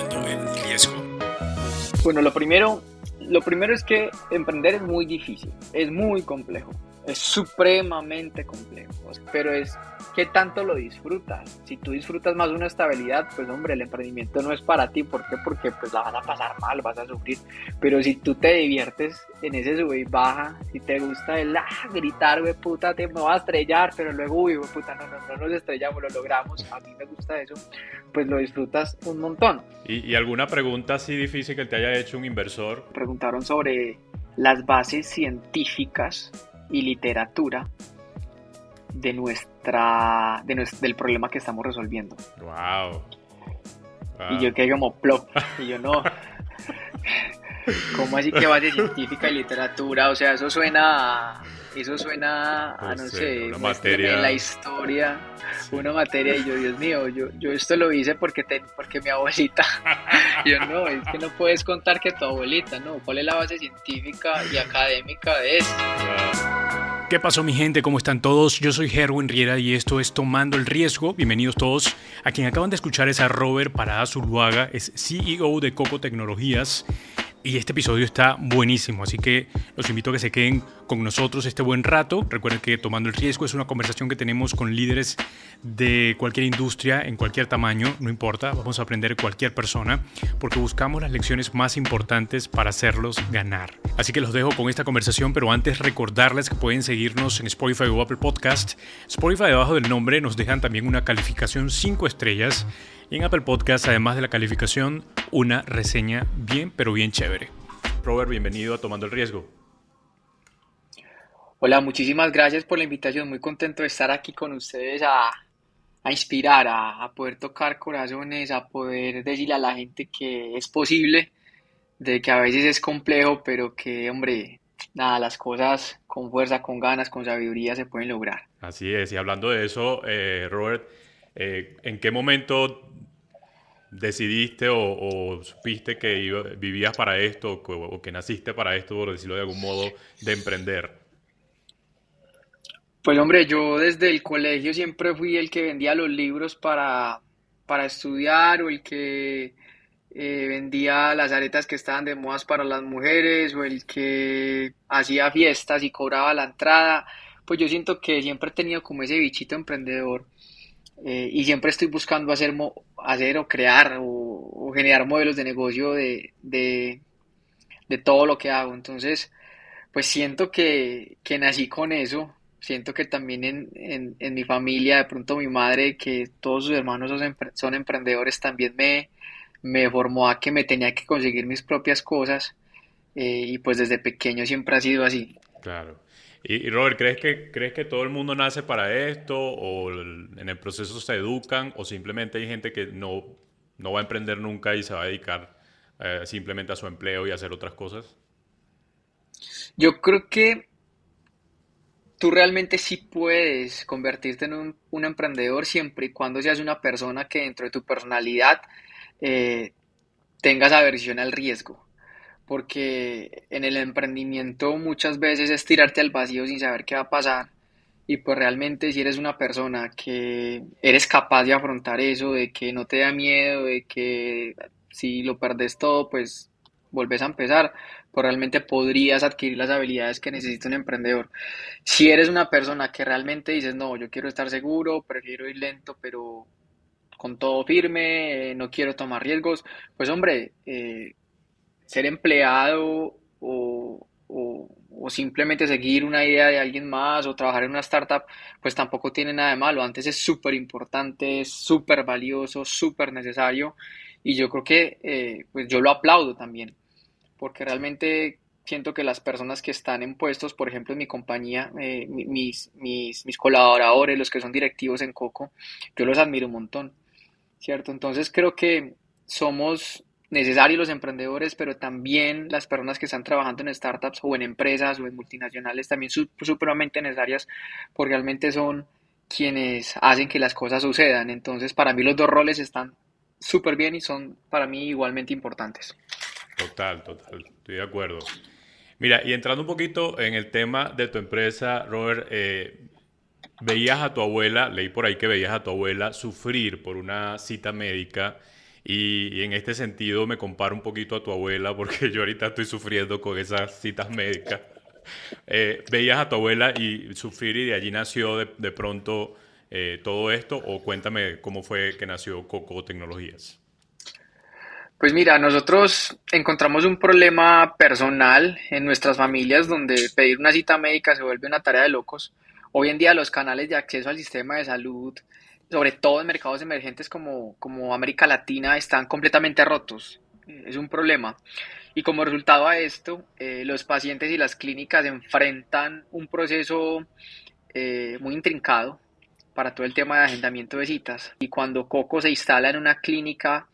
tomando el riesgo. Bueno, lo primero es que emprender es muy difícil, es muy complejo, es supremamente complejo, pero es qué tanto lo disfrutas. Si tú disfrutas más una estabilidad, pues hombre, el emprendimiento no es para ti. ¿Por qué? Porque pues la vas a pasar mal, vas a sufrir. Pero si tú te diviertes en ese sube y baja, si te gusta el gritar, güey, puta, te me va a estrellar, pero luego, uy, güey, puta, no nos estrellamos, lo logramos, a mí me gusta eso, pues lo disfrutas un montón. ¿Y alguna pregunta así difícil que te haya hecho un inversor? Preguntaron sobre las bases científicas y literatura del problema que estamos resolviendo. Wow. Y yo quedé como plop. Y yo no. ¿Cómo así que base científica y literatura? O sea, eso suena a no sé, una materia en la historia, sí. Una materia, y yo, Dios mío, yo esto lo hice porque mi abuelita. Yo no, es que no puedes contar que tu abuelita, no. ¿Cuál es la base científica y académica de eso? ¿Qué pasó, mi gente? ¿Cómo están todos? Yo soy Herwin Riera y esto es Tomando el Riesgo. Bienvenidos todos. A quien acaban de escuchar es a Robert Parada Zuluaga, es CEO de Coco Tecnologías. Y este episodio está buenísimo, así que los invito a que se queden con nosotros este buen rato. Recuerden que Tomando el Riesgo es una conversación que tenemos con líderes de cualquier industria, en cualquier tamaño, no importa, vamos a aprender de cualquier persona, porque buscamos las lecciones más importantes para hacerlos ganar. Así que los dejo con esta conversación, pero antes recordarles que pueden seguirnos en Spotify o Apple Podcast. Spotify, debajo del nombre, nos dejan también una calificación 5 estrellas. Y en Apple Podcast, además de la calificación, una reseña bien, pero bien chévere. Robert, bienvenido a Tomando el Riesgo. Hola, muchísimas gracias por la invitación. Muy contento de estar aquí con ustedes a inspirar, a poder tocar corazones, a poder decirle a la gente que es posible, de que a veces es complejo, pero que, hombre, nada, las cosas con fuerza, con ganas, con sabiduría se pueden lograr. Así es, y hablando de eso, Robert, ¿en qué momento decidiste o supiste que vivías para esto o que naciste para esto, por decirlo de algún modo, de emprender? Pues hombre, yo desde el colegio siempre fui el que vendía los libros para estudiar, o el que vendía las aretas que estaban de modas para las mujeres, o el que hacía fiestas y cobraba la entrada. Pues yo siento que siempre he tenido como ese bichito emprendedor, y siempre estoy buscando hacer o crear o generar modelos de negocio de todo lo que hago. Entonces, pues siento que nací con eso. Siento que también en mi familia, de pronto mi madre, que todos sus hermanos son emprendedores, también me formó a que me tenía que conseguir mis propias cosas, y pues desde pequeño siempre ha sido así. Claro. Y Robert, ¿crees que todo el mundo nace para esto o en el proceso se educan o simplemente hay gente que no va a emprender nunca y se va a dedicar simplemente a su empleo y a hacer otras cosas? Yo creo que tú realmente sí puedes convertirte en un emprendedor siempre y cuando seas una persona que dentro de tu personalidad eh, tengas aversión al riesgo. Porque en el emprendimiento muchas veces es tirarte al vacío sin saber qué va a pasar. Y pues realmente si eres una persona que eres capaz de afrontar eso, de que no te da miedo, de que si lo perdes todo, pues volvés a empezar, pues realmente podrías adquirir las habilidades que necesita un emprendedor. Si eres una persona que realmente dices, no, yo quiero estar seguro, prefiero ir lento, pero con todo firme, no quiero tomar riesgos, pues hombre, ser empleado o simplemente seguir una idea de alguien más o trabajar en una startup, pues tampoco tiene nada de malo. Antes es súper importante, es súper valioso, súper necesario, y yo creo que pues yo lo aplaudo también, porque realmente siento que las personas que están en puestos, por ejemplo en mi compañía, mis colaboradores, los que son directivos en Coco, yo los admiro un montón, ¿cierto? Entonces creo que somos necesarios los emprendedores, pero también las personas que están trabajando en startups o en empresas o en multinacionales también supremamente necesarias, porque realmente son quienes hacen que las cosas sucedan. Entonces, para mí los dos roles están súper bien y son para mí igualmente importantes. Total, estoy de acuerdo. Mira, y entrando un poquito en el tema de tu empresa, Robert, veías a tu abuela, leí por ahí que veías a tu abuela sufrir por una cita médica y en este sentido me comparo un poquito a tu abuela porque yo ahorita estoy sufriendo con esas citas médicas. ¿Veías a tu abuela y sufrir y de allí nació de pronto todo esto? O cuéntame cómo fue que nació Coco Tecnologías. Pues mira, nosotros encontramos un problema personal en nuestras familias donde pedir una cita médica se vuelve una tarea de locos. Hoy en día los canales de acceso al sistema de salud, sobre todo en mercados emergentes como América Latina, están completamente rotos. Es un problema. Y como resultado a esto, los pacientes y las clínicas enfrentan un proceso muy intrincado para todo el tema de agendamiento de citas. Y cuando Coco se instala en una clínica,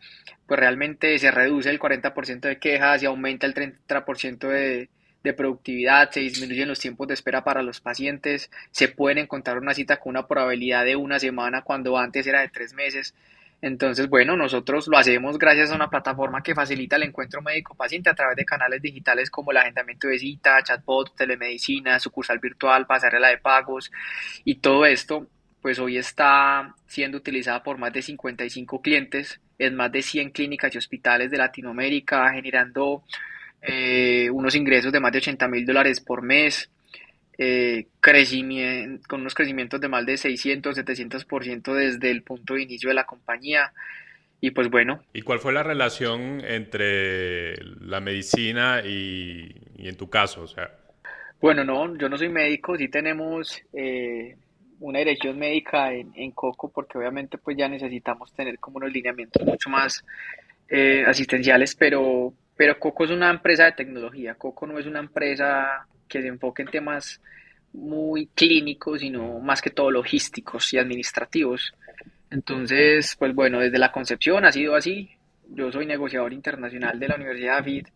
pues realmente se reduce el 40% de quejas y aumenta el 30% de productividad, se disminuyen los tiempos de espera para los pacientes, se pueden encontrar una cita con una probabilidad de una semana cuando antes era de 3 meses. Entonces, bueno, nosotros lo hacemos gracias a una plataforma que facilita el encuentro médico-paciente a través de canales digitales como el agendamiento de cita, chatbot, telemedicina, sucursal virtual, pasarela de pagos y todo esto, pues hoy está siendo utilizada por más de 55 clientes en más de 100 clínicas y hospitales de Latinoamérica, generando unos ingresos de más de $80,000 por mes, con unos crecimientos de más de 600-700% desde el punto de inicio de la compañía. Y pues bueno, ¿Y cuál fue la relación entre la medicina y en tu caso? O sea, bueno, no, yo no soy médico, sí tenemos una dirección médica en Coco porque obviamente pues ya necesitamos tener como unos lineamientos mucho más asistenciales, pero Coco es una empresa de tecnología. Coco no es una empresa que se enfoque en temas muy clínicos, sino más que todo logísticos y administrativos. Entonces, pues bueno, desde la concepción ha sido así. Yo soy negociador internacional de la Universidad AFIT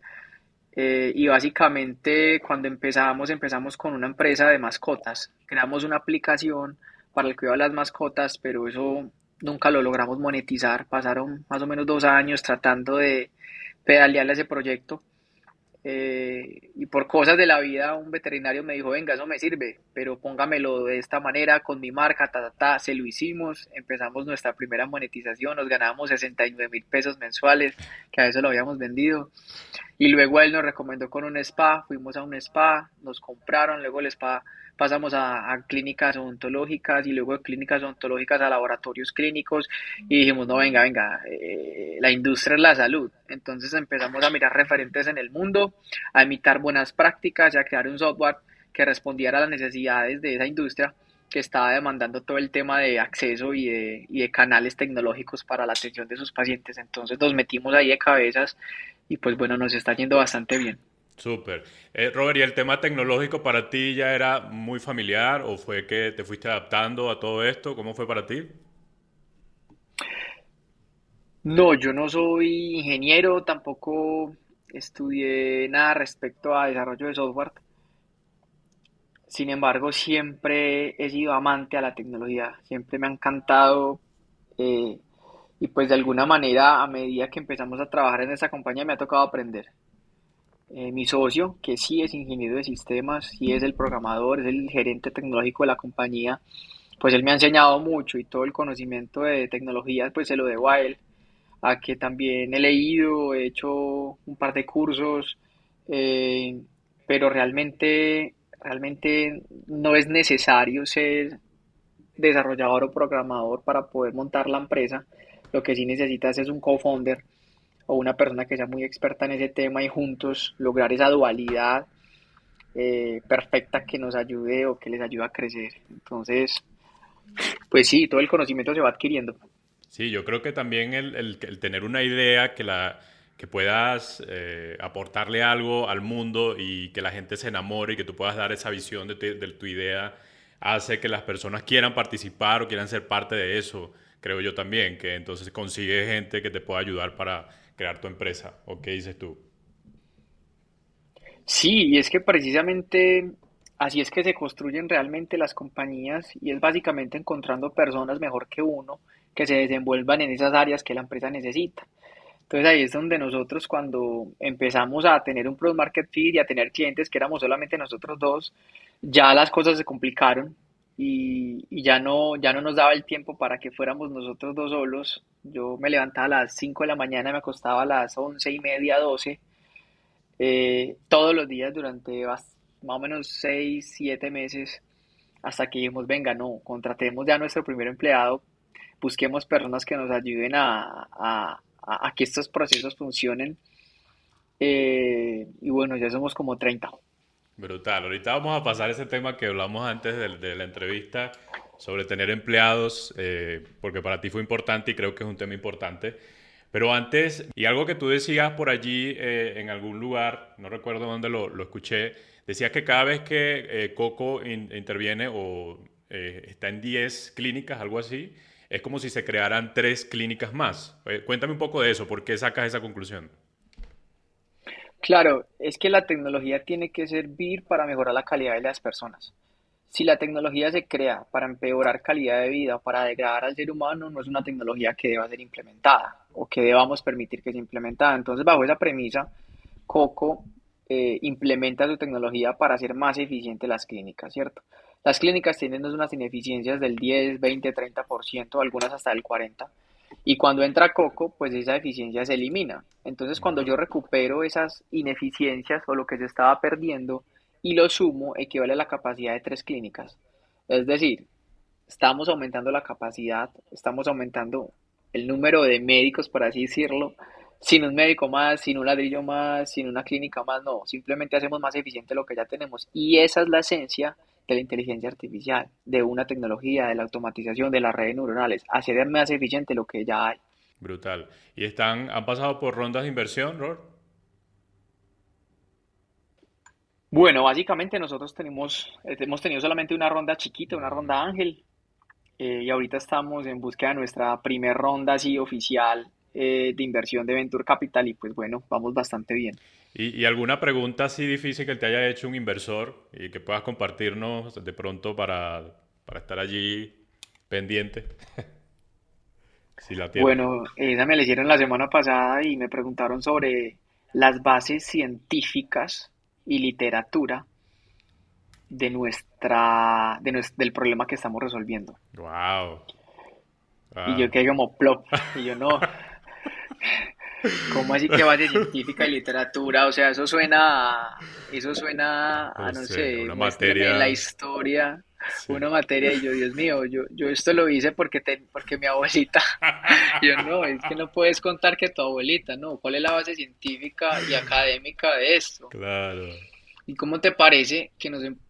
y básicamente cuando empezamos con una empresa de mascotas. Creamos una aplicación para el cuidado de las mascotas, pero eso nunca lo logramos monetizar. Pasaron más o menos 2 años tratando de pedalear ese proyecto. Y por cosas de la vida, un veterinario me dijo, venga, eso me sirve, pero póngamelo de esta manera, con mi marca, ta, ta, ta. Se lo hicimos, empezamos nuestra primera monetización, nos ganábamos 69,000 pesos mensuales, que a eso lo habíamos vendido. Y luego él nos recomendó con un spa, fuimos a un spa, nos compraron, luego el spa pasamos a clínicas odontológicas y luego de clínicas odontológicas a laboratorios clínicos y dijimos, no, venga, venga, la industria es la salud. Entonces empezamos a mirar referentes en el mundo, a imitar buenas prácticas y a crear un software que respondiera a las necesidades de esa industria que estaba demandando todo el tema de acceso y de canales tecnológicos para la atención de sus pacientes. Entonces nos metimos ahí de cabezas y pues bueno, nos está yendo bastante bien. súper. Robert, ¿y el tema tecnológico para ti ya era muy familiar o fue que te fuiste adaptando a todo esto? ¿Cómo fue para ti? No, yo no soy ingeniero, tampoco estudié nada respecto a desarrollo de software. Sin embargo, siempre he sido amante a la tecnología, siempre me ha encantado eh, y pues de alguna manera a medida que empezamos a trabajar en esta compañía me ha tocado aprender. Mi socio, que sí es ingeniero de sistemas, sí es el programador, es el gerente tecnológico de la compañía, pues él me ha enseñado mucho y todo el conocimiento de tecnología pues se lo debo a él, a que también he leído, he hecho un par de cursos, eh, pero realmente no es necesario ser desarrollador o programador para poder montar la empresa. Lo que sí necesitas es un co-founder o una persona que sea muy experta en ese tema y juntos lograr esa dualidad perfecta que nos ayude o que les ayude a crecer. Entonces, pues sí, todo el conocimiento se va adquiriendo. Sí, yo creo que también el tener una idea que puedas aportarle algo al mundo y que la gente se enamore y que tú puedas dar esa visión de tu idea hace que las personas quieran participar o quieran ser parte de eso, creo yo también, que entonces consigue gente que te pueda ayudar para crear tu empresa. ¿O qué dices tú? Sí, y es que precisamente así es que se construyen realmente las compañías y es básicamente encontrando personas mejor que uno que se desenvuelvan en esas áreas que la empresa necesita. Entonces ahí es donde nosotros cuando empezamos a tener un product market fit y a tener clientes que éramos solamente nosotros dos, ya las cosas se complicaron y ya no nos daba el tiempo para que fuéramos nosotros dos solos. Yo me levantaba a las 5 de la mañana, me acostaba a las 11:30, 12, todos los días durante más o menos 6 7 meses, hasta que dijimos, venga, no, contratemos ya a nuestro primer empleado, busquemos personas que nos ayuden a que estos procesos funcionen. Y bueno, ya somos como 30. Brutal. Ahorita vamos a pasar ese tema que hablamos antes de la entrevista sobre tener empleados, porque para ti fue importante y creo que es un tema importante. Pero antes, y algo que tú decías por allí en algún lugar, no recuerdo dónde lo escuché, decías que cada vez que Coco interviene o está en 10 clínicas, algo así, es como si se crearan 3 clínicas más. Cuéntame un poco de eso, ¿por qué sacas esa conclusión? Claro, es que la tecnología tiene que servir para mejorar la calidad de las personas. Si la tecnología se crea para empeorar calidad de vida o para degradar al ser humano, no es una tecnología que deba ser implementada o que debamos permitir que sea implementada. Entonces, bajo esa premisa, Coco implementa su tecnología para hacer más eficientes las clínicas, ¿cierto? Las clínicas tienen unas ineficiencias del 10, 20, 30%, algunas hasta del 40%. Y cuando entra Coco, pues esa eficiencia se elimina. Entonces, cuando yo recupero esas ineficiencias o lo que se estaba perdiendo y lo sumo, equivale a la capacidad de 3 clínicas. Es decir, estamos aumentando la capacidad, estamos aumentando el número de médicos, por así decirlo, sin un médico más, sin un ladrillo más, sin una clínica más, no, simplemente hacemos más eficiente lo que ya tenemos. Y esa es la esencia de la inteligencia artificial, de una tecnología, de la automatización, de las redes neuronales, hacer más eficiente lo que ya hay. Brutal. ¿Y han pasado por rondas de inversión, Ror? Bueno, básicamente nosotros hemos tenido solamente una ronda chiquita, una ronda ángel, y ahorita estamos en búsqueda de nuestra primer ronda así oficial, de inversión de Venture Capital y pues bueno, vamos bastante bien. ¿Y alguna pregunta así difícil que te haya hecho un inversor y que puedas compartirnos de pronto para estar allí pendiente, si la tienes? Bueno, esa me la hicieron la semana pasada y me preguntaron sobre las bases científicas y literatura del problema que estamos resolviendo. Wow. Y yo Wow. quedé como plop, y yo no, ¿cómo así que base científica y literatura? O sea, eso suena a, No no sé, sé, una muéstreme en la materia. historia Sí. una materia y yo, Dios mío, yo esto lo hice porque mi abuelita, yo no, es que no puedes contar que tu abuelita, no, ¿cuál es la base científica y académica de esto? Claro. ¿Y cómo te parece que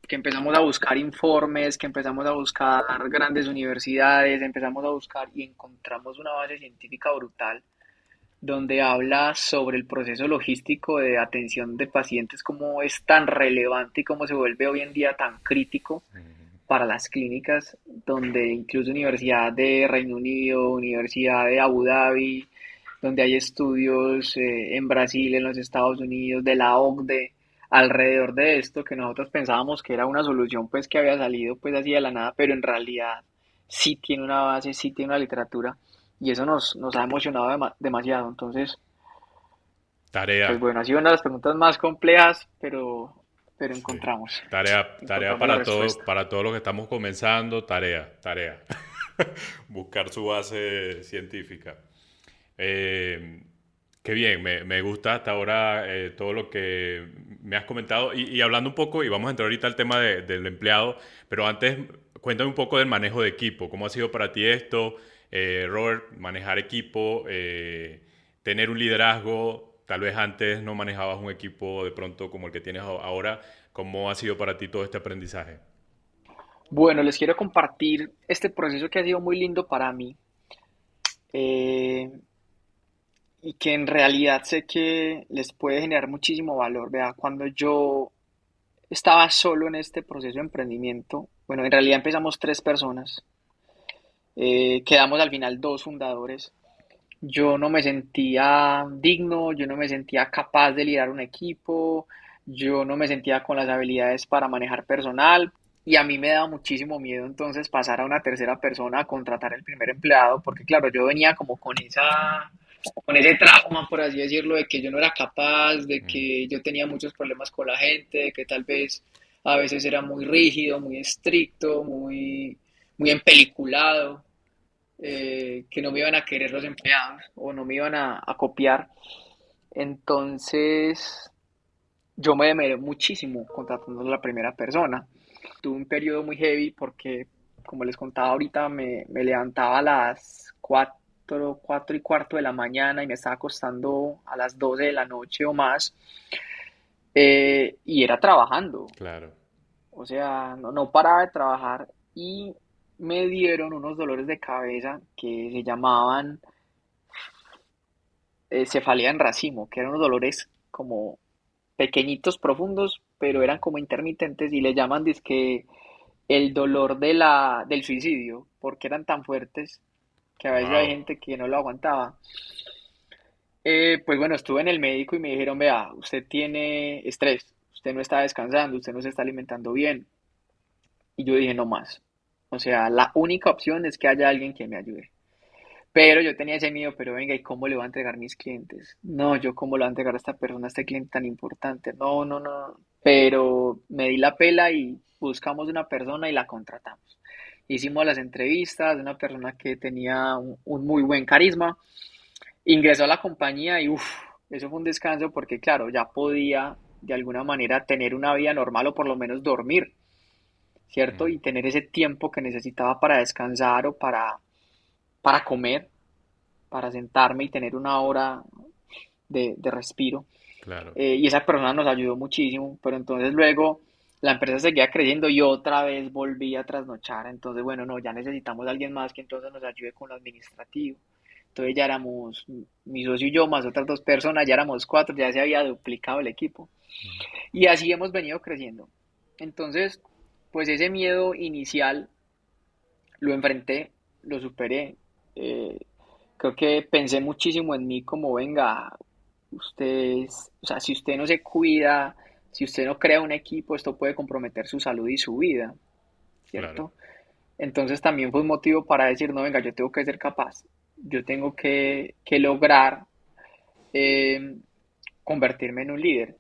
empezamos a buscar informes, que empezamos a buscar grandes universidades, empezamos a buscar y encontramos una base científica brutal donde habla sobre el proceso logístico de atención de pacientes, cómo es tan relevante y cómo se vuelve hoy en día tan crítico para las clínicas, donde incluso Universidad de Reino Unido, Universidad de Abu Dhabi, donde hay estudios en Brasil, en los Estados Unidos, de la OCDE, alrededor de esto, que nosotros pensábamos que era una solución pues que había salido pues así de la nada, pero en realidad sí tiene una base, sí tiene una literatura, y eso nos ha emocionado demasiado. Entonces, pues Tarea. bueno, ha sido una de las preguntas más complejas, pero Sí. encontramos, Tarea encontramos la respuesta. para todos los que estamos comenzando. Tarea. Buscar su base científica. Eh, Qué bien, me gusta hasta ahora todo lo que me has comentado. Y hablando un poco, y vamos a entrar ahorita al tema del empleado, pero antes cuéntame un poco del manejo de equipo. ¿Cómo ha sido para ti esto, Robert, manejar equipo, tener un liderazgo? Tal vez antes no manejabas un equipo de pronto como el que tienes ahora. ¿Cómo ha sido para ti todo este aprendizaje? Bueno, les quiero compartir este proceso que ha sido muy lindo para mí, eh, y que en realidad sé que les puede generar muchísimo valor. Vea, cuando yo estaba solo en este proceso de emprendimiento, bueno, en realidad empezamos 3 personas, quedamos al final 2 fundadores. Yo no me sentía digno, yo no me sentía capaz de liderar un equipo, yo no me sentía con las habilidades para manejar personal y a mí me daba muchísimo miedo entonces pasar a una tercera persona a contratar el primer empleado, porque claro, yo venía como con ese trauma, por así decirlo, de que yo no era capaz, de Mm, que yo tenía muchos problemas con la gente, de que tal vez a veces era muy rígido, muy estricto, muy empeliculado, que no me iban a querer los empleados o no me iban a copiar. Entonces, yo me demoré muchísimo contratando a la primera persona. Tuve un periodo muy heavy porque, como les contaba ahorita, me levantaba a las 4 y cuarto de la mañana y me estaba acostando a las 12 de la noche o más, y era trabajando. Claro. O sea, no paraba de trabajar y me dieron unos dolores de cabeza que se llamaban cefalea en racimo, que eran unos dolores como pequeñitos, profundos, pero eran como intermitentes y le llaman dizque el dolor del suicidio, porque eran tan fuertes que a veces hay Wow. gente que no lo aguantaba. Pues bueno, estuve en el médico y me dijeron, vea, usted tiene estrés, usted no está descansando, usted no se está alimentando bien. Y yo dije, no más. O sea, la única opción es que haya alguien que me ayude. Pero yo tenía ese miedo, pero venga, ¿y cómo le voy a entregar mis clientes? No, yo cómo le voy a entregar a esta persona, a este cliente tan importante. No, no, no. Pero me di la pela y buscamos una persona y la contratamos. Hicimos las entrevistas de una persona que tenía un muy buen carisma. Ingresó a la compañía y uff, eso fue un descanso porque claro, ya podía de alguna manera tener una vida normal o por lo menos dormir, ¿cierto? Mm, Y tener ese tiempo que necesitaba para descansar o para comer, para sentarme y tener una hora de respiro. claro. Y esa persona nos ayudó muchísimo, pero entonces luego la empresa seguía creciendo y otra vez volví a trasnochar. Entonces, bueno, no, ya necesitamos a alguien más que entonces nos ayude con lo administrativo. Entonces ya éramos mi socio y yo, más otras dos personas, ya éramos cuatro, ya se había duplicado el equipo. Y así hemos venido creciendo. Entonces, pues ese miedo inicial lo enfrenté, lo superé. eh, Creo que pensé muchísimo en mí como, venga, o sea, si usted no se cuida, si usted no crea un equipo, esto puede comprometer su salud y su vida, Claro. ¿cierto? Entonces también fue un motivo para decir, no, venga, yo tengo que ser capaz, yo tengo que lograr eh, convertirme en un líder.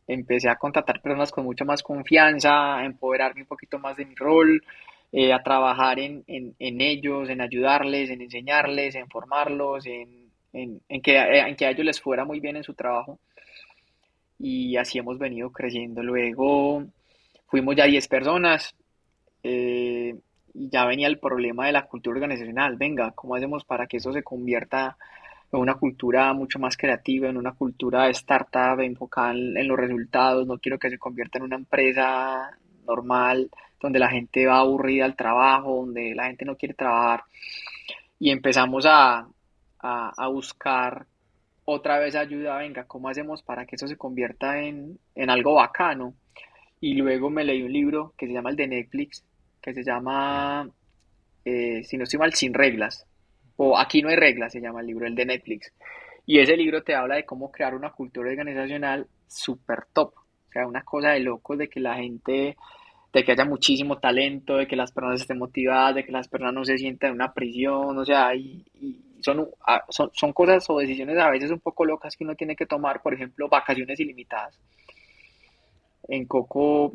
Empecé a contratar personas con mucha más confianza, a empoderarme un poquito más de mi rol, a trabajar en ellos, en ayudarles, en enseñarles, en formarlos, en que a ellos les fuera muy bien en su trabajo. Y así hemos venido creciendo. Luego fuimos ya 10 personas, y ya venía el problema de la cultura organizacional. Venga, ¿cómo hacemos para que eso se convierta en una cultura mucho más creativa, en una cultura de startup enfocada en los resultados? No quiero que se convierta en una empresa normal donde la gente va aburrida al trabajo, donde la gente no quiere trabajar. Y empezamos a buscar otra vez ayuda. Venga, ¿cómo hacemos para que eso se convierta en algo bacano? Y luego me leí un libro que se llama el de Netflix, que se llama, si no estoy mal, Sin Reglas, o Aquí no hay reglas, se llama el libro, el de Netflix. Y ese libro te habla de cómo crear una cultura organizacional súper top. O sea, una cosa de locos de que la gente, de que haya muchísimo talento, de que las personas estén motivadas, de que las personas no se sientan en una prisión, o sea, y son cosas o decisiones a veces un poco locas que uno tiene que tomar, por ejemplo, vacaciones ilimitadas. En Coco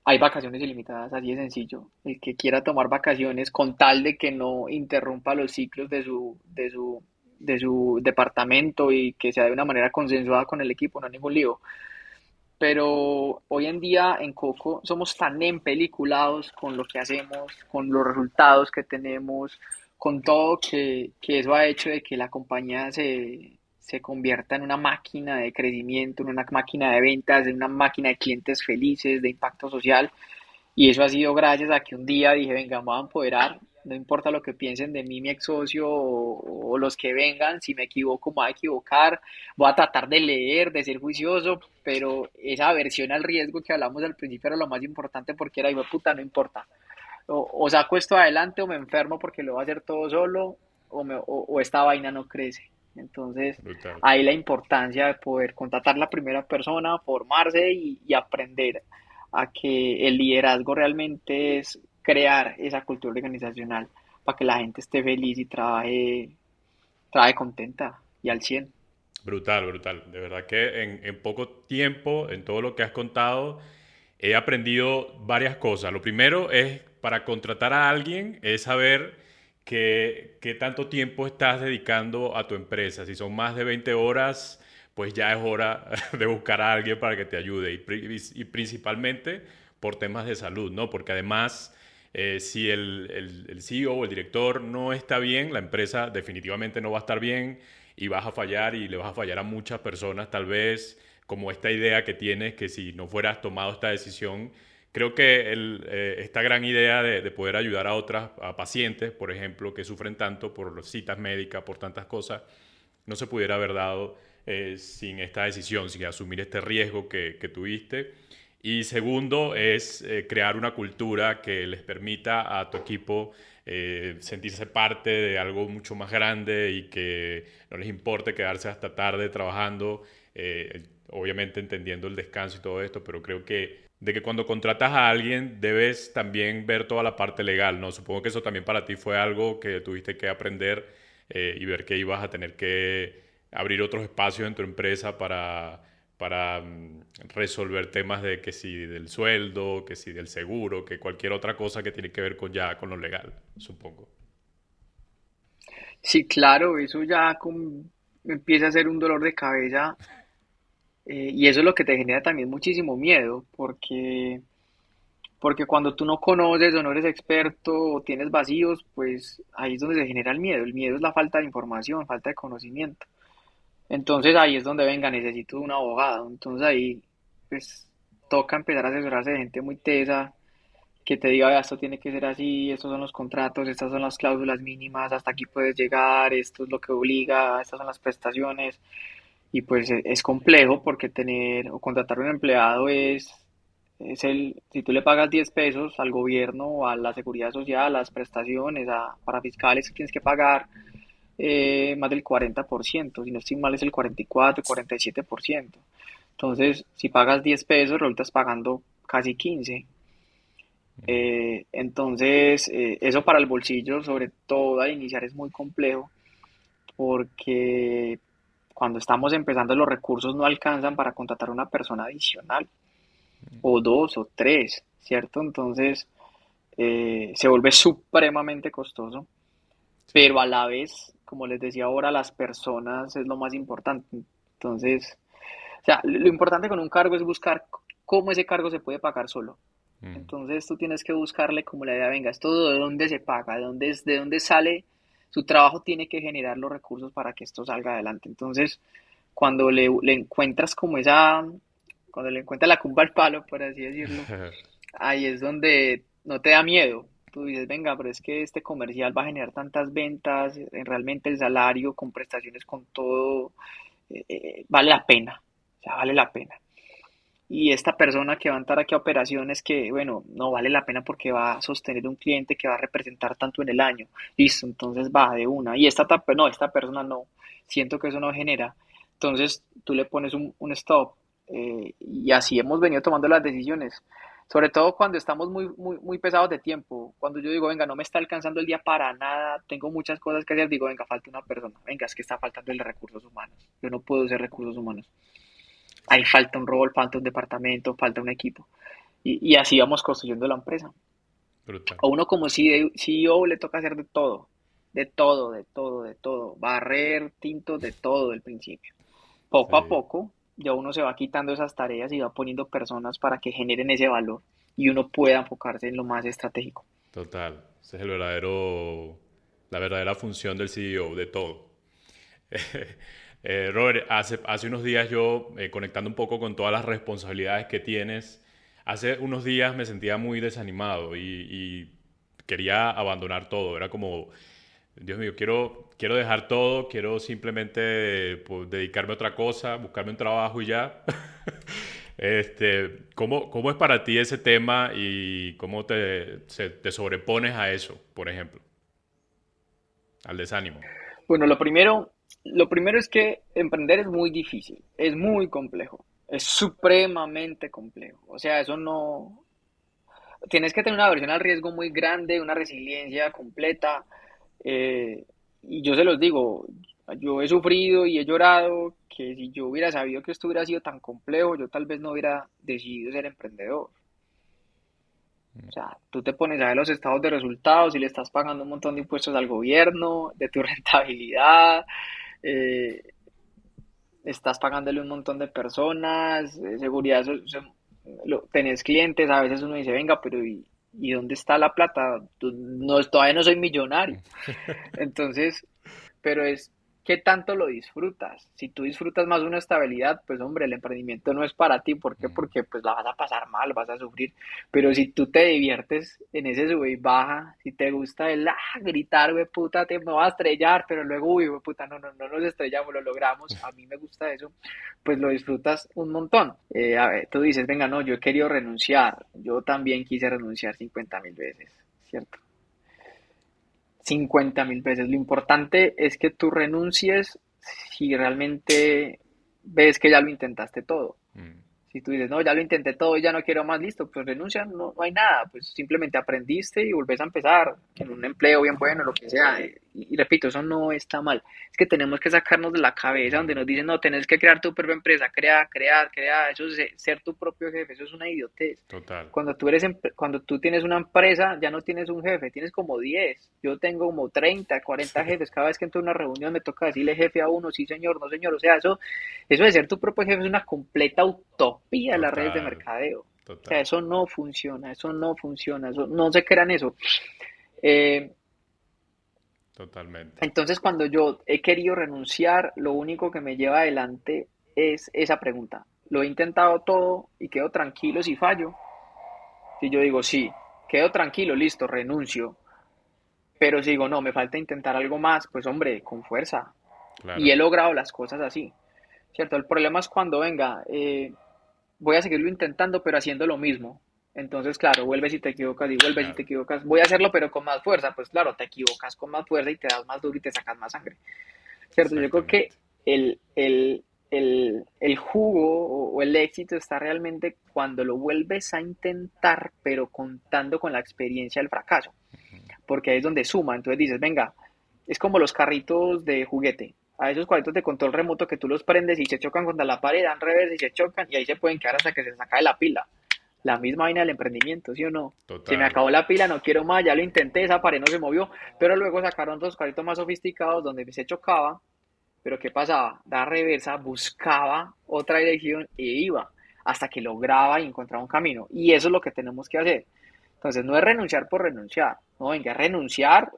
hay vacaciones ilimitadas, así de sencillo. El que quiera tomar vacaciones con tal de que no interrumpa los ciclos de su departamento y que sea de una manera consensuada con el equipo, no hay ningún lío. Pero hoy en día en Coco somos tan empeliculados con lo que hacemos, con los resultados que tenemos, con todo que eso ha hecho de que la compañía se convierta en una máquina de crecimiento, en una máquina de ventas, en una máquina de clientes felices, de impacto social. Y eso ha sido gracias a que un día dije, venga, vamos a empoderar, no importa lo que piensen de mí, mi ex socio o los que vengan, si me equivoco, me voy a equivocar, voy a tratar de leer, de ser juicioso, pero esa aversión al riesgo que hablamos al principio era lo más importante porque era, hijo de puta, no importa. O saco esto adelante o me enfermo porque lo voy a hacer todo solo o esta vaina no crece. Entonces, Brutal. ahí la importancia de poder contratar la primera persona, formarse y aprender a que el liderazgo realmente es crear esa cultura organizacional para que la gente esté feliz y trabaje contenta y al 100. Brutal, brutal. De verdad que en poco tiempo, en todo lo que has contado, he aprendido varias cosas. Lo primero es, para contratar a alguien, es saber qué tanto tiempo estás dedicando a tu empresa. Si son más de 20 horas, pues ya es hora de buscar a alguien para que te ayude. Y principalmente por temas de salud, ¿no? Porque además, si el CEO o el director no está bien, la empresa definitivamente no va a estar bien y vas a fallar y le vas a fallar a muchas personas, tal vez como esta idea que tienes, que si no fueras tomado esta decisión, creo que esta gran idea de poder ayudar a otras, a pacientes, por ejemplo, que sufren tanto por citas médicas, por tantas cosas, no se pudiera haber dado sin esta decisión, sin asumir este riesgo que tuviste. Y segundo es crear una cultura que les permita a tu equipo sentirse parte de algo mucho más grande y que no les importe quedarse hasta tarde trabajando, obviamente entendiendo el descanso y todo esto, pero creo que de que cuando contratas a alguien debes también ver toda la parte legal, ¿no? Supongo que eso también para ti fue algo que tuviste que aprender y ver que ibas a tener que abrir otros espacios en tu empresa para resolver temas de que si del sueldo, que si del seguro, que cualquier otra cosa que tiene que ver con ya con lo legal, supongo. Sí, claro, eso ya empieza a ser un dolor de cabeza, y eso es lo que te genera también muchísimo miedo, porque cuando tú no conoces o no eres experto o tienes vacíos, pues ahí es donde se genera el miedo. El miedo es la falta de información, falta de conocimiento. Entonces ahí es donde venga, necesito un abogado. Entonces ahí pues toca empezar a asesorarse de gente muy tesa que te diga: "Vea, esto tiene que ser así, estos son los contratos, estas son las cláusulas mínimas, hasta aquí puedes llegar, esto es lo que obliga, estas son las prestaciones". Y pues es complejo porque tener o contratar un empleado si tú le pagas 10 pesos al gobierno o a la seguridad social, a las prestaciones, para fiscales, tienes que pagar más del 40%, si no estoy mal es el 44, 47%. Entonces, si pagas 10 pesos, resultas pagando casi 15. Entonces, eso para el bolsillo, sobre todo al iniciar, es muy complejo porque cuando estamos empezando los recursos no alcanzan para contratar a una persona adicional, o dos o tres, ¿cierto? Entonces, se vuelve supremamente costoso, Sí, pero a la vez, como les decía ahora, las personas es lo más importante. Entonces, o sea, lo importante con un cargo es buscar cómo ese cargo se puede pagar solo. Entonces tú tienes que buscarle como la idea: venga, esto de dónde se paga, de dónde sale, su trabajo tiene que generar los recursos para que esto salga adelante. Entonces, cuando le encuentras cuando le encuentras la cumpa al palo, por así decirlo, ahí es donde no te da miedo. Tú dices: venga, pero es que este comercial va a generar tantas ventas, realmente el salario con prestaciones, con todo, vale la pena, o sea, vale la pena. Y esta persona que va a entrar aquí a operaciones, que, bueno, no vale la pena porque va a sostener un cliente que va a representar tanto en el año. Listo, entonces va de una. Y no, esta persona no. Siento que eso no genera. Entonces tú le pones un stop. Y así hemos venido tomando las decisiones. Sobre todo cuando estamos muy pesados de tiempo. Cuando yo digo: venga, no me está alcanzando el día para nada, tengo muchas cosas que hacer, digo: venga, falta una persona. Venga, es que está faltando el de recursos humanos. Yo no puedo ser recursos humanos. Ahí falta un rol, falta un departamento, falta un equipo. Y así vamos construyendo la empresa. brutal. A uno como CEO le toca hacer de todo, de todo, de todo, de todo. Barrer, tinto, de todo del principio. Poco a Sí, poco, ya uno se va quitando esas tareas y va poniendo personas para que generen ese valor y uno pueda enfocarse en lo más estratégico. total. Ese es el verdadero, la verdadera función del CEO, de todo. Robert, hace unos días yo, conectando un poco con todas las responsabilidades que tienes, hace unos días me sentía muy desanimado y quería abandonar todo. Era como, Dios mío, quiero dejar todo, quiero simplemente pues, dedicarme a otra cosa, buscarme un trabajo y ya. ¿Cómo es para ti ese tema y cómo te sobrepones a eso, por ejemplo, al desánimo? Bueno, lo primero es que emprender es muy difícil, es muy complejo, es supremamente complejo. O sea, eso no, tienes que tener una aversión al riesgo muy grande, una resiliencia completa. Y yo se los digo, yo he sufrido y he llorado, que si yo hubiera sabido que esto hubiera sido tan complejo, yo tal vez no hubiera decidido ser emprendedor. O sea, tú te pones a ver los estados de resultados y le estás pagando un montón de impuestos al gobierno, de tu rentabilidad, eh, estás pagándole un montón de personas, seguridad, tenés clientes, a veces uno dice, venga, pero ¿y dónde está la plata? No, todavía no soy millonario. Entonces, pero es qué tanto lo disfrutas. Si tú disfrutas más una estabilidad, pues hombre, el emprendimiento no es para ti. ¿Por qué? Porque pues la vas a pasar mal, vas a sufrir. Pero si tú te diviertes en ese sube y baja, si te gusta el gritar, güey, puta, te me va a estrellar, pero luego, uy, güey, puta, no nos estrellamos, lo logramos. A mí me gusta eso, pues lo disfrutas un montón. A ver, tú dices, venga, no, yo he querido renunciar. Yo también quise renunciar 50.000 veces, ¿cierto? 50.000 veces. Lo importante es que tú renuncies si realmente ves que ya lo intentaste todo. Mm. Si tú dices, no, ya lo intenté todo y ya no quiero más, listo, pues renuncia, no hay nada, pues simplemente aprendiste y volvés a empezar en un empleo bien bueno, lo que sea. Y repito, eso no está mal. Es que tenemos que sacarnos de la cabeza donde nos dicen, no, tenés que crear tu propia empresa, crear, eso es ser tu propio jefe, eso es una idiotez. Total. Cuando tú tienes una empresa, ya no tienes un jefe, tienes como 10. Yo tengo como 30, 40 jefes. Cada vez que entro a una reunión me toca decirle jefe a uno, sí señor, no señor. O sea, eso de ser tu propio jefe es una completa utopía en las redes de Total. mercadeo. O sea, Total. eso no funciona, eso no se crean eso. Eh, Totalmente. entonces, cuando yo he querido renunciar, lo único que me lleva adelante es esa pregunta. Lo he intentado todo y quedo tranquilo si fallo. Si yo digo, sí, quedo tranquilo, listo, renuncio. Pero si digo, no, me falta intentar algo más, pues hombre, con fuerza. Y Claro. he logrado las cosas así, ¿cierto? El problema es cuando, venga, voy a seguirlo intentando, pero haciendo lo mismo. Entonces, claro, vuelves y te equivocas y vuelves y te Claro. equivocas. Voy a hacerlo, pero con más fuerza. Pues claro, te equivocas con más fuerza y te das más duro y te sacas más sangre. ¿Cierto? Yo creo que Exactamente. el jugo o el éxito está realmente cuando lo vuelves a intentar, pero contando con la experiencia del fracaso, porque ahí es donde suma. Entonces dices, venga, es como los carritos de juguete. A esos cuadritos de control remoto que tú los prendes y se chocan contra la pared, dan revés y se chocan y ahí se pueden quedar hasta que se saca de la pila. La misma vaina del emprendimiento, ¿sí o no? Se me Total. acabó la pila, no quiero más, ya lo intenté, esa pared no se movió, pero luego sacaron dos carritos más sofisticados donde se chocaba, pero ¿qué pasaba? Da reversa, buscaba otra dirección e iba hasta que lograba y encontraba un camino. Y eso es lo que tenemos que hacer. Entonces, no es renunciar por renunciar, no, venga, renunciar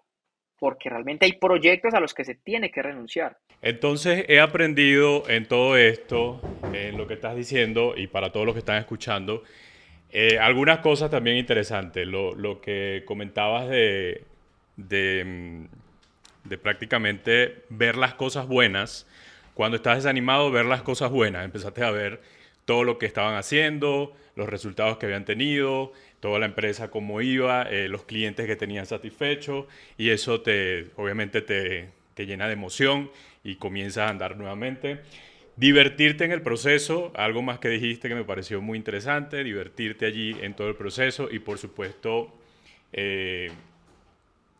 porque realmente hay proyectos a los que se tiene que renunciar. Entonces he aprendido en todo esto, en lo que estás diciendo y para todos los que están escuchando, algunas cosas también interesantes. Lo que comentabas de, mm, de prácticamente ver las cosas buenas. Cuando estás desanimado, ver las cosas buenas. Empezaste a ver todo lo que estaban haciendo, los resultados que habían tenido, toda la empresa cómo iba, los clientes que tenían satisfechos y eso obviamente te llena de emoción y comienzas a andar nuevamente. Divertirte en el proceso, algo más que dijiste que me pareció muy interesante, divertirte allí en todo el proceso y por supuesto eh,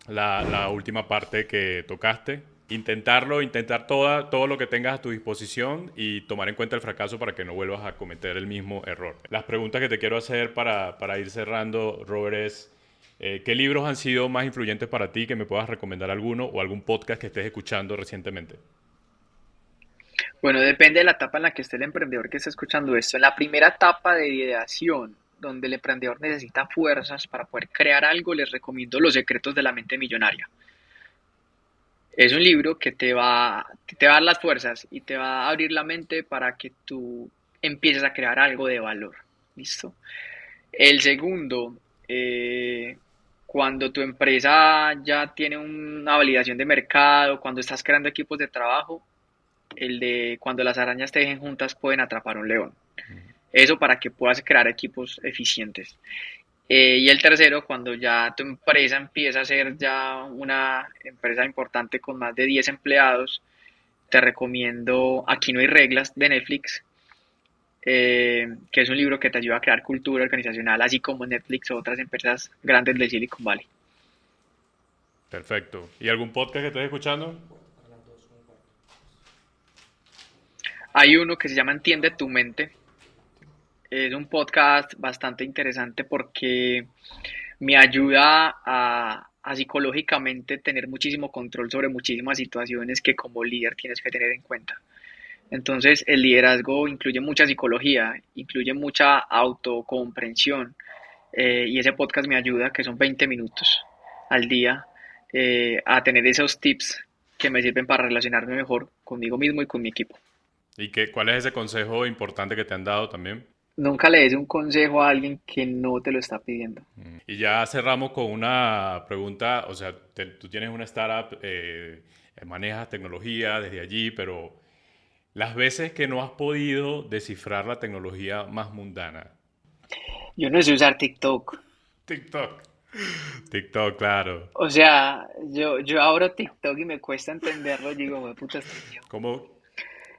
la última parte que tocaste. Intentarlo, intentar todo lo que tengas a tu disposición y tomar en cuenta el fracaso para que no vuelvas a cometer el mismo error. Las preguntas que te quiero hacer para ir cerrando, Robert, es ¿qué libros han sido más influyentes para ti? Que me puedas recomendar alguno o algún podcast que estés escuchando recientemente. Bueno, depende de la etapa en la que esté el emprendedor que esté escuchando esto. En la primera etapa de ideación, donde el emprendedor necesita fuerzas para poder crear algo, les recomiendo Los secretos de la mente millonaria. Es un libro que te va a dar las fuerzas y te va a abrir la mente para que tú empieces a crear algo de valor. ¿Listo? El segundo, cuando tu empresa ya tiene una validación de mercado, cuando estás creando equipos de trabajo, el de cuando las arañas tejen juntas pueden atrapar un león. Eso para que puedas crear equipos eficientes. Y el tercero, cuando ya tu empresa empieza a ser ya una empresa importante con más de 10 empleados, te recomiendo Aquí no hay reglas de Netflix, que es un libro que te ayuda a crear cultura organizacional, así como Netflix o otras empresas grandes de Silicon Valley. Perfecto. ¿Y algún podcast que estés escuchando? Hay uno que se llama Entiende tu mente. Es un podcast bastante interesante porque me ayuda a psicológicamente tener muchísimo control sobre muchísimas situaciones que como líder tienes que tener en cuenta. Entonces, el liderazgo incluye mucha psicología, incluye mucha autocomprensión, y ese podcast me ayuda, que son 20 minutos al día, a tener esos tips que me sirven para relacionarme mejor conmigo mismo y con mi equipo. ¿Y cuál es ese consejo importante que te han dado también? Nunca le des un consejo a alguien que no te lo está pidiendo. Y ya cerramos con una pregunta, o sea, tú tienes una startup, manejas tecnología desde allí, pero las veces que no has podido descifrar la tecnología más mundana. Yo no sé usar TikTok. TikTok. TikTok, claro. O sea, yo abro TikTok y me cuesta entenderlo. Digo, "Jue puta, ¿Cómo?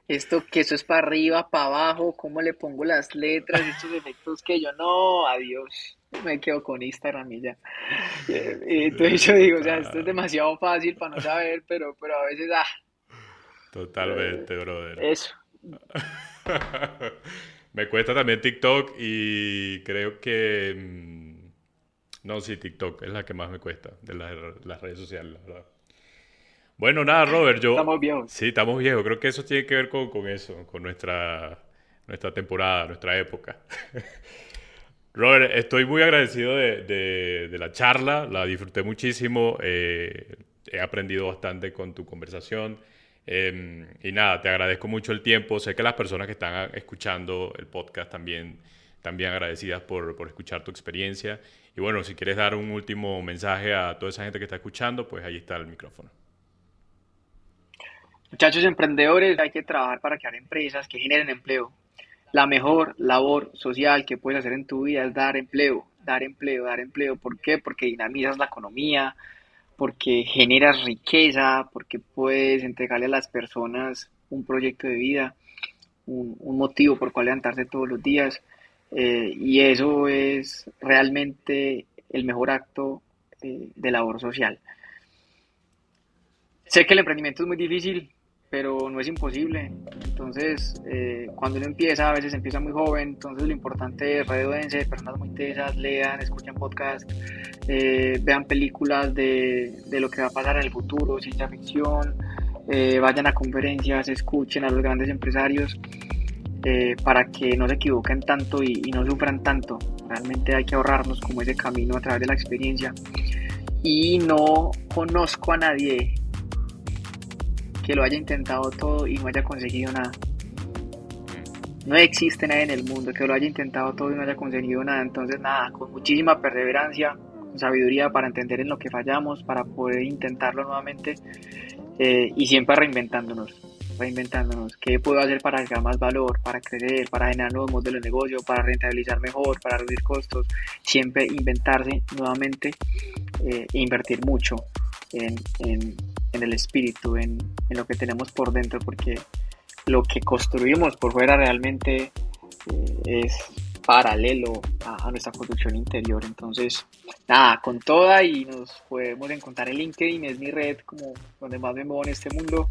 esto que eso es para arriba, para abajo, cómo le pongo las letras, estos efectos que yo no, adiós. Me quedo con Instagram y ya. Entonces yo digo, o sea, esto es Total, demasiado fácil para no saber, pero a veces, totalmente, brother. eso. Me cuesta también TikTok y creo que... no, sí, TikTok es la que más me cuesta de las redes sociales, la verdad. Bueno, nada, Robert, Estamos yo... viejos. Sí, estamos viejos. Creo que eso tiene que ver con eso, con nuestra temporada, nuestra época. Robert, estoy muy agradecido de la charla, la disfruté muchísimo, he aprendido bastante con tu conversación y nada, te agradezco mucho el tiempo, sé que las personas que están escuchando el podcast también agradecidas por escuchar tu experiencia y bueno, si quieres dar un último mensaje a toda esa gente que está escuchando, pues ahí está el micrófono. Muchachos emprendedores, hay que trabajar para crear empresas que generen empleo. La mejor labor social que puedes hacer en tu vida es dar empleo, dar empleo, dar empleo. ¿Por qué? Porque dinamizas la economía, porque generas riqueza, porque puedes entregarle a las personas un proyecto de vida, un motivo por cual levantarse todos los días. Y eso es realmente el mejor acto de labor social. Sé que el emprendimiento es muy difícil, pero no es imposible. Entonces, cuando uno empieza, a veces empieza muy joven, entonces lo importante es redódense de personas muy tesas, lean, escuchen podcast, vean películas de lo que va a pasar en el futuro, ciencia ficción, vayan a conferencias, escuchen a los grandes empresarios, para que no se equivoquen tanto y no sufran tanto. Realmente hay que ahorrarnos como ese camino a través de la experiencia. Y no conozco a nadie que lo haya intentado todo y no haya conseguido nada. No existe nadie en el mundo que lo haya intentado todo y no haya conseguido nada. Entonces, nada, con muchísima perseverancia, con sabiduría para entender en lo que fallamos, para poder intentarlo nuevamente, y siempre reinventándonos. Reinventándonos. ¿Qué puedo hacer para agregar más valor, para crecer, para generar nuevos modelos de negocio, para rentabilizar mejor, para reducir costos? Siempre inventarse nuevamente, e invertir mucho en el espíritu, en lo que tenemos por dentro, porque lo que construimos por fuera realmente, es paralelo a nuestra construcción interior. Entonces, nada, con toda, y nos podemos encontrar en LinkedIn, es mi red como donde más me muevo en este mundo.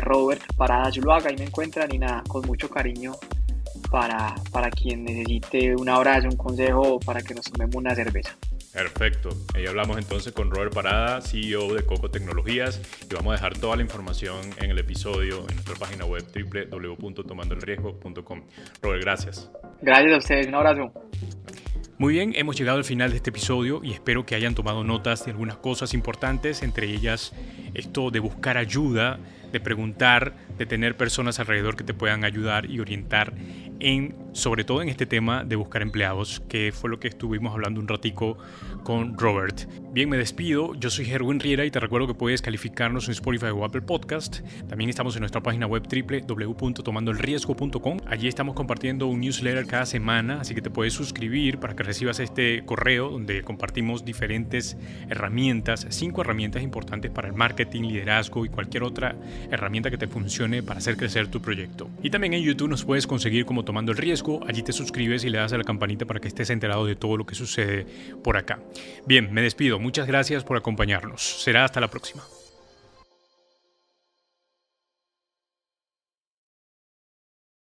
Robert Parada Zuluaga, ahí me encuentran, y nada, con mucho cariño para quien necesite un abrazo, un consejo, para que nos tomemos una cerveza. Perfecto. Ahí hablamos entonces con Robert Parada, CEO de Coco Tecnologías, y vamos a dejar toda la información en el episodio en nuestra página web www.tomandoelriesgo.com. Robert, gracias. Gracias a ustedes, un abrazo. Muy bien, hemos llegado al final de este episodio y espero que hayan tomado notas de algunas cosas importantes, entre ellas esto de buscar ayuda, de preguntar, de tener personas alrededor que te puedan ayudar y orientar sobre todo en este tema de buscar empleados, que fue lo que estuvimos hablando un ratico con Robert. Bien, me despido. Yo soy Herwin Riera y te recuerdo que puedes calificarnos en Spotify o Apple Podcast. También estamos en nuestra página web www.tomandoelriesgo.com. Allí estamos compartiendo un newsletter cada semana, así que te puedes suscribir para que recibas este correo donde compartimos diferentes herramientas, 5 herramientas importantes para el marketing, liderazgo y cualquier otra herramienta que te funcione para hacer crecer tu proyecto. Y también en YouTube nos puedes conseguir como Tomando el Riesgo. Allí te suscribes y le das a la campanita para que estés enterado de todo lo que sucede por acá. Bien, me despido. Muchas gracias por acompañarnos. Será hasta la próxima.